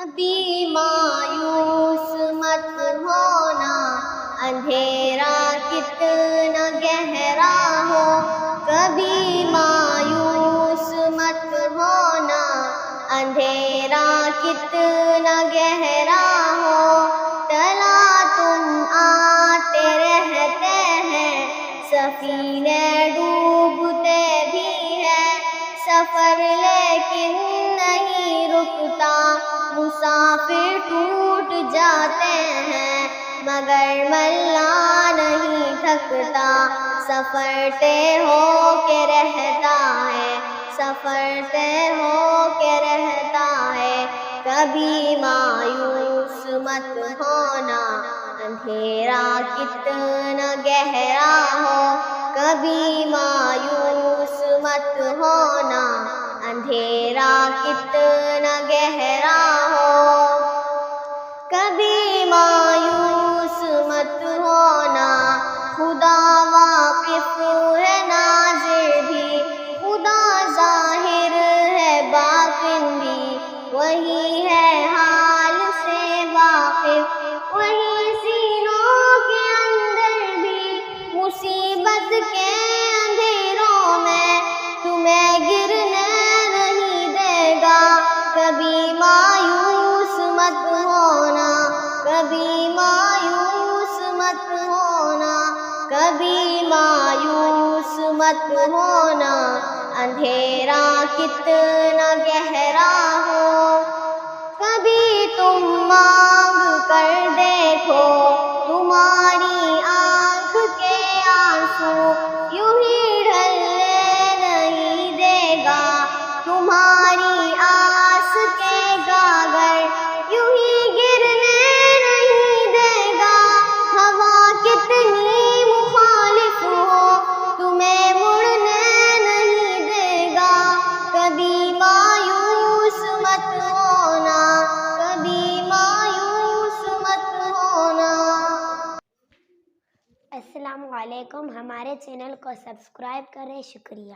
کبھی مایوس مت ہونا، اندھیرا کتنا گہرا ہو، کبھی مایوس مت ہونا، اندھیرا کتنا گہرا ہو، تلا تم آتے رہتے ہیں، سفینے ڈوبتے بھی ہیں، سفر لیکن نہیں رکتا، مسافر ٹوٹ جاتے ہیں، مگر ملا نہیں تھکتا، سفر طے ہو کے رہتا ہے، سفر طے ہو کے رہتا ہے، کبھی مایوس مت ہونا، اندھیرا کتنا گہرا ہو، کبھی مایوس مت ہونا، اندھیرا کتنا گہرا ہو، کبھی مایوس مت ہونا، خدا واقف ہے ناظر بھی، خدا ظاہر ہے باطن بھی، وہی ہے حال سے واقف، وہی سینوں کے اندر بھی، مصیبت کے اندھیروں میں تمہیں گرنے نہیں دے گا، کبھی مایوس مت ہونا، کبھی مایوس مت ہونا، کبھی مایوس مت ہونا، اندھیرا کتنا گہرا ہو، کبھی تم مانگ کر دیکھو، تمہاری آنکھ کے آنسو یوں ہی ڈھلنے نہیں دے گا، تمہاری آس کے گاگر یوں ہی گرنے نہیں دے گا، ہوا کتنی مخالف ہو تمہیں مڑنے نہیں دے گا، کبھی مایوس مت ہونا، کبھی مایوس مت ہونا۔ السلام علیکم، ہمارے چینل کو سبسکرائب کریں، شکریہ۔